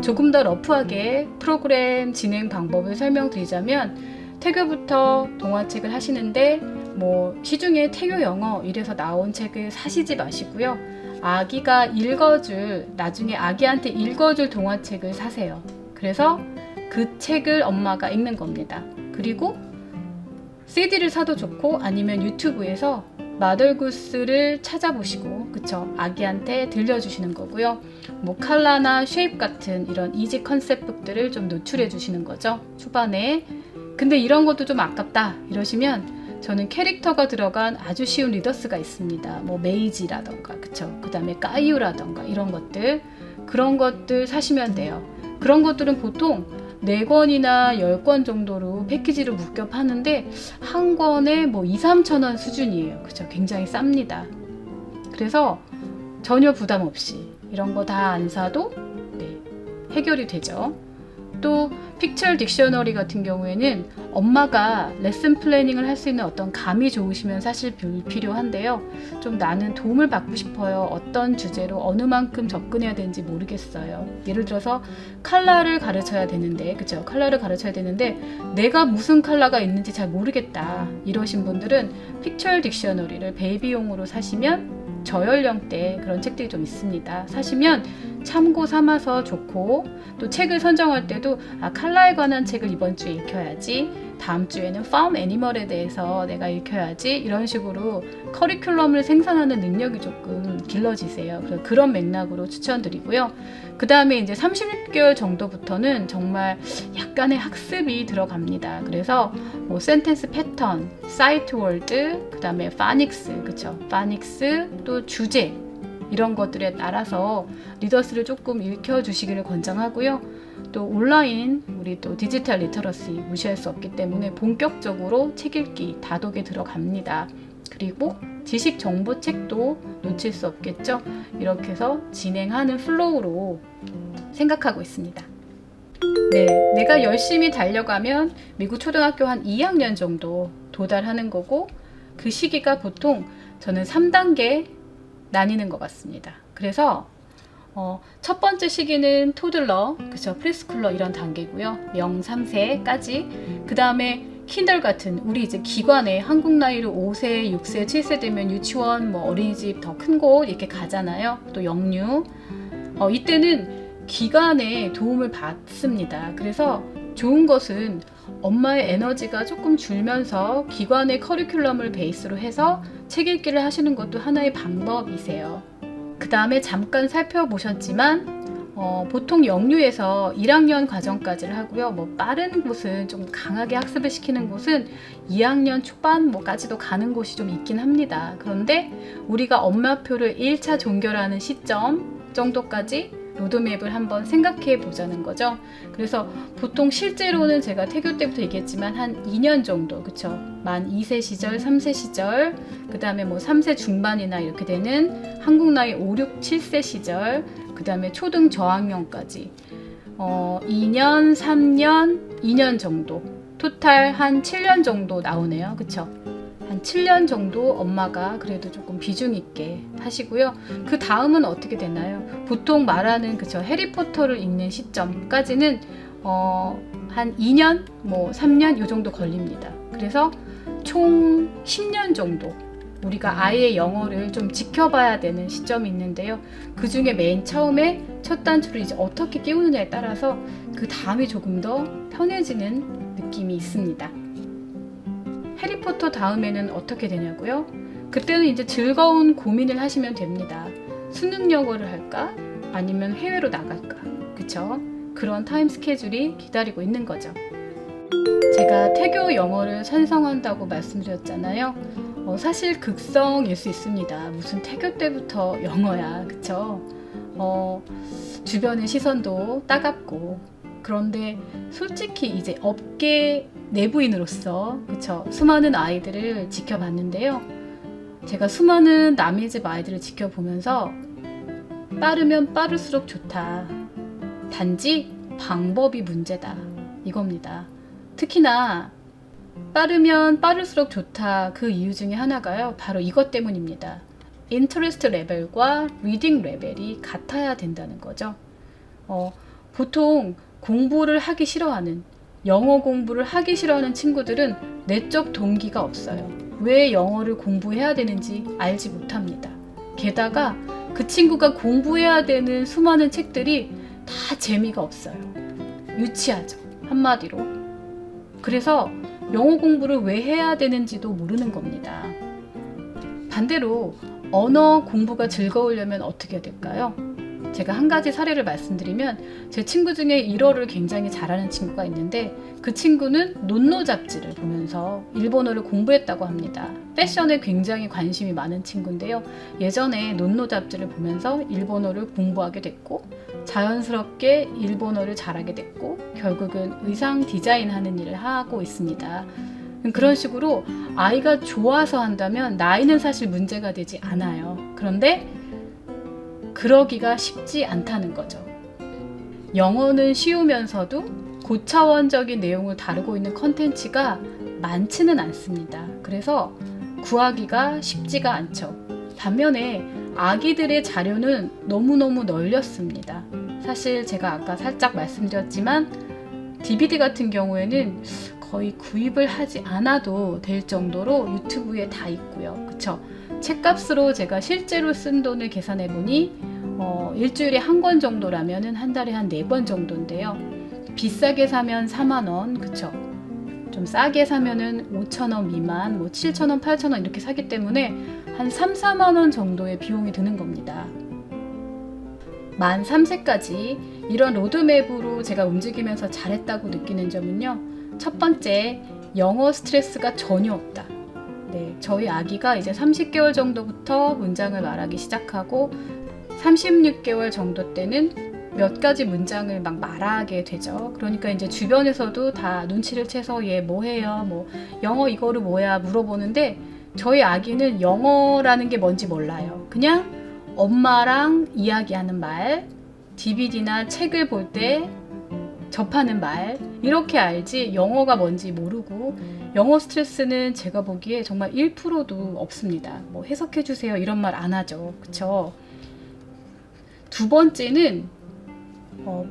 조금 더 러프하게 프로그램 진행 방법을 설명드리자면, 태교부터 동화책을 하시는데 뭐 시중에 태교 영어 이래서 나온 책을 사시지 마시고요. 아기가 읽어줄, 나중에 아기한테 읽어줄 동화책을 사세요. 그래서 그 책을 엄마가 읽는 겁니다. 그리고 CD를 사도 좋고, 아니면 유튜브에서 마덜구스를 찾아보시고, 그쵸? 아기한테 들려주시는 거고요. 뭐 칼라나 쉐입 같은 이런 이지 컨셉북들을 좀 노출해 주시는 거죠, 초반에. 근데 이런 것도 좀 아깝다 이러시면, 저는 캐릭터가 들어간 아주 쉬운 리더스가 있습니다. 뭐 메이지라던가, 그쵸? 그 다음에 까이유라던가 이런 것들, 그런 것들 사시면 돼요. 그런 것들은 보통 4권이나 10권 정도로 패키지로 묶여 파는데, 한 권에 뭐 2-3천 원 수준이에요. 그쵸? 굉장히 쌉니다. 그래서 전혀 부담 없이 이런 거 다 안 사도 해결이 되죠. 또 픽처 딕셔너리 같은 경우에는 엄마가 레슨 플래닝을 할 수 있는 어떤 감이 좋으시면 사실 불필요한데요. 좀 나는 도움을 받고 싶어요. 어떤 주제로 어느 만큼 접근해야 되는지 모르겠어요. 예를 들어서 컬러를 가르쳐야 되는데, 그쵸? 컬러를 가르쳐야 되는데 내가 무슨 컬러가 있는지 잘 모르겠다 이러신 분들은 픽처 딕셔너리를 베이비용으로 사시면, 저연령대 그런 책들이 좀 있습니다. 사시면 참고 삼아서 좋고, 또 책을 선정할 때도 컬러에 관한 책을 이번 주에 읽혀야지, 다음 주에는 팜 애니멀에 대해서 내가 읽혀야지, 이런 식으로 커리큘럼을 생산하는 능력이 조금 길러지세요. 그래서 그런 맥락으로 추천드리고요. 그 다음에 이제 36개월 정도부터는 정말 약간의 학습이 들어갑니다. 그래서 뭐 센텐스 패턴, 사이트 월드, 그 다음에 파닉스, 그쵸? 파닉스, 또 주제, 이런 것들에 따라서 리더스를 조금 읽혀주시기를 권장하고요. 또 온라인, 우리 또 디지털 리터러시 무시할 수 없기 때문에 본격적으로 책 읽기, 다독에 들어갑니다. 그리고 지식 정보 책도 놓칠 수 없겠죠. 이렇게 해서 진행하는 플로우로 생각하고 있습니다. 네, 내가 열심히 달려가면 미국 초등학교 한 2학년 정도 도달하는 거고, 그 시기가 보통 저는 3단계 나뉘는 것 같습니다. 그래서 첫 번째 시기는 토들러, 그쵸? 프리스쿨러 이런 단계고요. 0, 3세까지. 그 다음에 킨들 같은, 우리 이제 기관에 한국 나이로 5세, 6세, 7세 되면 유치원, 뭐 어린이집 더 큰 곳 이렇게 가잖아요. 또 영유. 이때는 기관에 도움을 받습니다. 그래서 좋은 것은 엄마의 에너지가 조금 줄면서 기관의 커리큘럼을 베이스로 해서 책 읽기를 하시는 것도 하나의 방법이세요. 그 다음에 잠깐 살펴보셨지만 보통 영유에서 1학년 과정까지를 하고요. 뭐 빠른 곳은 좀 강하게 학습을 시키는 곳은 2학년 초반까지도 가는 곳이 좀 있긴 합니다. 그런데 우리가 엄마표를 1차 종결하는 시점 정도까지 로드맵을 한번 생각해 보자는 거죠. 그래서 보통 실제로는 제가 태교 때부터 얘기했지만 한 2년 정도, 그쵸? 만 2세 시절, 3세 시절, 그 다음에 뭐 3세 중반이나 이렇게 되는 한국 나이 5, 6, 7세 시절, 그 다음에 초등 저학년까지 2년, 3년, 2년 정도, 토탈 한 7년 정도 나오네요. 그쵸? 한 7년 정도 엄마가 그래도 조금 비중 있게 하시고요. 그 다음은 어떻게 되나요? 보통 말하는, 그쵸, 해리포터를 읽는 시점까지는 한 2년, 뭐 3년 이 정도 걸립니다. 그래서 총 10년 정도 우리가 아이의 영어를 좀 지켜봐야 되는 시점이 있는데요. 그 중에 맨 처음에 첫 단추를 이제 어떻게 끼우느냐에 따라서 그 다음이 조금 더 편해지는 느낌이 있습니다. 해리포터 다음에는 어떻게 되냐고요? 그때는 이제 즐거운 고민을 하시면 됩니다. 수능 영어를 할까? 아니면 해외로 나갈까? 그쵸? 그런 타임 스케줄이 기다리고 있는 거죠. 제가 태교 영어를 찬성한다고 말씀드렸잖아요. 사실 극성일 수 있습니다. 무슨 태교 때부터 영어야, 그쵸? 주변의 시선도 따갑고, 그런데 솔직히 이제 업계 내부인으로서, 그쵸, 수많은 아이들을 지켜봤는데요. 제가 수많은 남의 집 아이들을 지켜보면서 빠르면 빠를수록 좋다. 단지 방법이 문제다. 이겁니다. 특히나 빠르면 빠를수록 좋다. 그 이유 중에 하나가요. 바로 이것 때문입니다. 인터레스트 레벨과 리딩 레벨이 같아야 된다는 거죠. 보통 공부를 하기 싫어하는, 영어 공부를 하기 싫어하는 친구들은 내적 동기가 없어요. 왜 영어를 공부해야 되는지 알지 못합니다. 게다가 그 친구가 공부해야 되는 수많은 책들이 다 재미가 없어요. 유치하죠. 한마디로. 그래서 영어 공부를 왜 해야 되는지도 모르는 겁니다. 반대로 언어 공부가 즐거우려면 어떻게 해야 될까요? 제가 한 가지 사례를 말씀드리면 제 친구 중에 일어를 굉장히 잘하는 친구가 있는데 그 친구는 논노 잡지를 보면서 일본어를 공부했다고 합니다. 패션에 굉장히 관심이 많은 친구인데요. 예전에 논노 잡지를 보면서 일본어를 공부하게 됐고 자연스럽게 일본어를 잘하게 됐고 결국은 의상 디자인하는 일을 하고 있습니다. 그런 식으로 아이가 좋아서 한다면 나이는 사실 문제가 되지 않아요. 그런데 그러기가 쉽지 않다는 거죠. 영어는 쉬우면서도 고차원적인 내용을 다루고 있는 컨텐츠가 많지는 않습니다. 그래서 구하기가 쉽지가 않죠. 반면에 아기들의 자료는 너무너무 널렸습니다. 사실 제가 아까 살짝 말씀드렸지만 DVD 같은 경우에는 거의 구입을 하지 않아도 될 정도로 유튜브에 다 있고요. 그쵸? 책값으로 제가 실제로 쓴 돈을 계산해 보니 일주일에 한 권 정도라면 한 달에 한 4권 정도인데요. 비싸게 사면 4만원, 그쵸? 좀 싸게 사면은 5천원 미만, 뭐 7천원, 8천원 이렇게 사기 때문에 한 3, 4만원 정도의 비용이 드는 겁니다. 만 3세까지 이런 로드맵으로 제가 움직이면서 잘했다고 느끼는 점은요. 첫 번째, 영어 스트레스가 전혀 없다. 네, 저희 아기가 이제 30개월 정도부터 문장을 말하기 시작하고 36개월 정도 때는 몇 가지 문장을 막 말하게 되죠. 그러니까 이제 주변에서도 다 눈치를 채서 얘 뭐 해요? 뭐 영어 이거를 뭐야? 물어보는데 저희 아기는 영어라는 게 뭔지 몰라요. 그냥 엄마랑 이야기하는 말, DVD나 책을 볼 때 접하는 말 이렇게 알지 영어가 뭔지 모르고 영어 스트레스는 제가 보기에 정말 1%도 없습니다. 뭐 해석해 주세요 이런 말 안 하죠. 그쵸? 두 번째는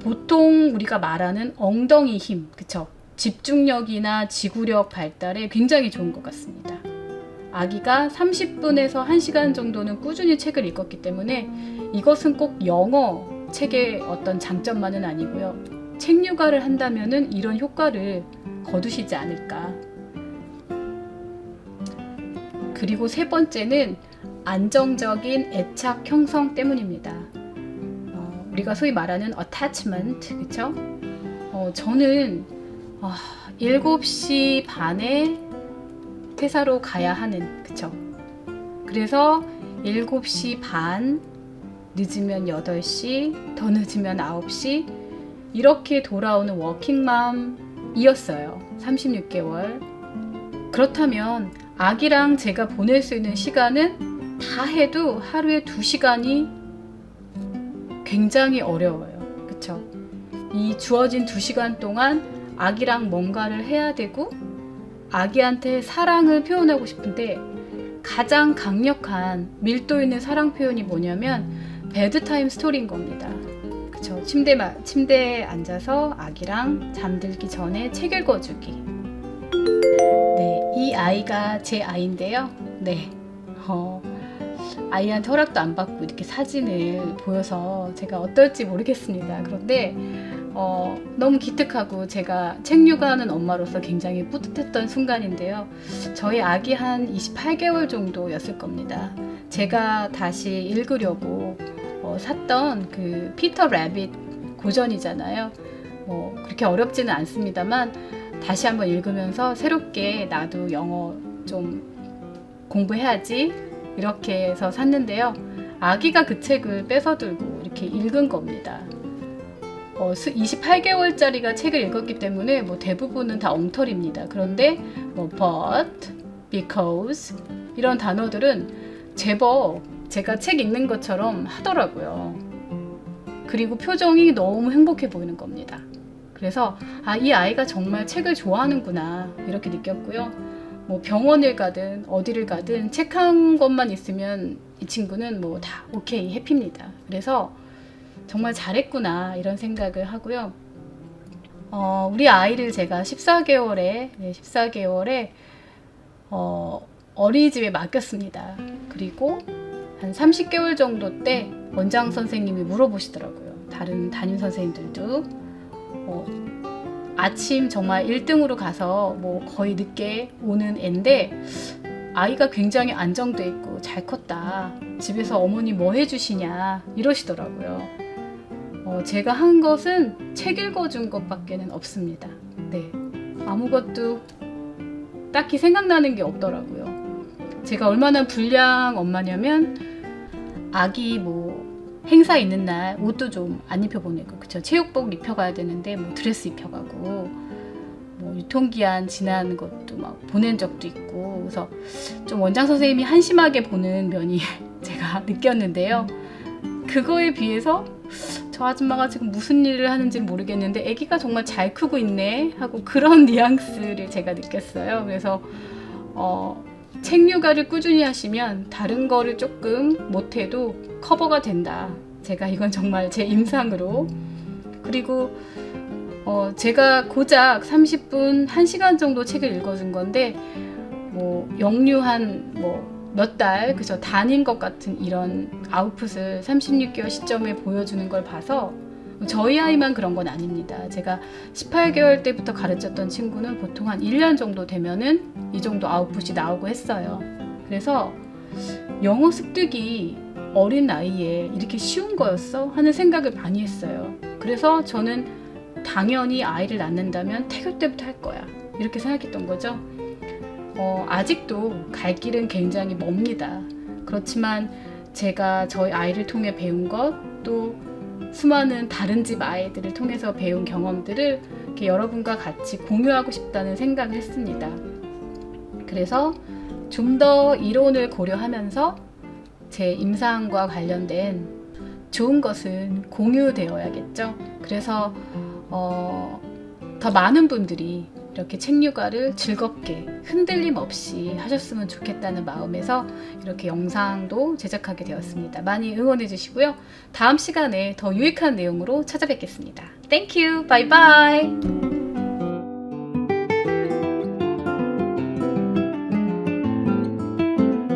보통 우리가 말하는 엉덩이 힘, 그쵸? 집중력이나 지구력 발달에 굉장히 좋은 것 같습니다. 아기가 30분에서 1시간 정도는 꾸준히 책을 읽었기 때문에 이것은 꼭 영어 책의 어떤 장점만은 아니고요. 책 육아를 한다면은 이런 효과를 거두시지 않을까. 그리고 세 번째는 안정적인 애착 형성 때문입니다. 우리가 소위 말하는 attachment, 그쵸? 저는 7시 반에 회사로 가야 하는, 그쵸? 그래서 7시 반, 늦으면 8시, 더 늦으면 9시 이렇게 돌아오는 워킹맘이었어요. 36개월. 그렇다면 아기랑 제가 보낼 수 있는 시간은 다 해도 하루에 2시간이 굉장히 어려워요. 그쵸? 이 주어진 2시간 동안 아기랑 뭔가를 해야 되고 아기한테 사랑을 표현하고 싶은데 가장 강력한 밀도 있는 사랑 표현이 뭐냐면 베드타임 스토리인 겁니다. 그쵸? 침대에 앉아서 아기랑 잠들기 전에 책 읽어주기. 네, 이 아이가 제 아이인데요. 네, 아이한테 허락도 안 받고 이렇게 사진을 보여서 제가 어떨지 모르겠습니다. 그런데 너무 기특하고 제가 책 육아하는 엄마로서 굉장히 뿌듯했던 순간인데요. 저희 아기 한 28개월 정도였을 겁니다. 제가 다시 읽으려고 샀던 그 피터 래빗 고전이잖아요. 그렇게 어렵지는 않습니다만 다시 한번 읽으면서 새롭게 나도 영어 좀 공부해야지 이렇게 해서 샀는데요. 아기가 그 책을 뺏어들고 이렇게 읽은 겁니다. 28개월짜리가 책을 읽었기 때문에 대부분은 다 엉터리입니다. 그런데 but, because 이런 단어들은 제법 제가 책 읽는 것처럼 하더라고요. 그리고 표정이 너무 행복해 보이는 겁니다. 그래서 이 아이가 정말 책을 좋아하는구나 이렇게 느꼈고요. 병원을 가든 어디를 가든 책 한 권만 있으면 이 친구는 다 오케이 해피입니다. 그래서 정말 잘했구나 이런 생각을 하고요. 우리 아이를 제가 14개월에 어린이집에 맡겼습니다. 그리고 한 30개월 정도 때 원장 선생님이 물어보시더라고요. 다른 담임 선생님들도 아침 정말 1등으로 가서 뭐 거의 늦게 오는 애인데 아이가 굉장히 안정돼 있고 잘 컸다. 집에서 어머니 뭐 해주시냐 이러시더라고요. 제가 한 것은 책 읽어준 것밖에는 없습니다. 네, 아무것도 딱히 생각나는 게 없더라고요. 제가 얼마나 불량 엄마냐면 아기 뭐 행사 있는 날 옷도 좀 안 입혀보내고, 그쵸? 체육복 입혀가야 되는데 뭐 드레스 입혀가고, 뭐 유통기한 지난 것도 막 보낸 적도 있고, 그래서 좀 원장 선생님이 한심하게 보는 면이 제가 느꼈는데요. 그거에 비해서 저 아줌마가 지금 무슨 일을 하는지 모르겠는데 아기가 정말 잘 크고 있네 하고 그런 뉘앙스를 제가 느꼈어요. 그래서 책 육아를 꾸준히 하시면 다른 거를 조금 못해도 커버가 된다. 제가 이건 정말 제 임상으로. 그리고 제가 고작 30분 1시간 정도 책을 읽어준 건데 뭐 영유한 뭐 몇 달 그저 다닌 것 같은 이런 아웃풋을 36개월 시점에 보여주는 걸 봐서 저희 아이만 그런 건 아닙니다. 제가 18개월 때부터 가르쳤던 친구는 보통 한 1년 정도 되면은 이 정도 아웃풋이 나오고 했어요. 그래서 영어 습득이 어린 나이에 이렇게 쉬운 거였어? 하는 생각을 많이 했어요. 그래서 저는 당연히 아이를 낳는다면 태교 때부터 할 거야. 이렇게 생각했던 거죠. 아직도 갈 길은 굉장히 멉니다. 그렇지만 제가 저희 아이를 통해 배운 것, 또 수많은 다른 집 아이들을 통해서 배운 경험들을 이렇게 여러분과 같이 공유하고 싶다는 생각을 했습니다. 그래서 좀 더 이론을 고려하면서 제 임상과 관련된 좋은 것은 공유되어야겠죠. 그래서 더 많은 분들이 이렇게 책 육아를 즐겁게 흔들림 없이 하셨으면 좋겠다는 마음에서 이렇게 영상도 제작하게 되었습니다. 많이 응원해 주시고요. 다음 시간에 더 유익한 내용으로 찾아뵙겠습니다. Thank you. Bye bye.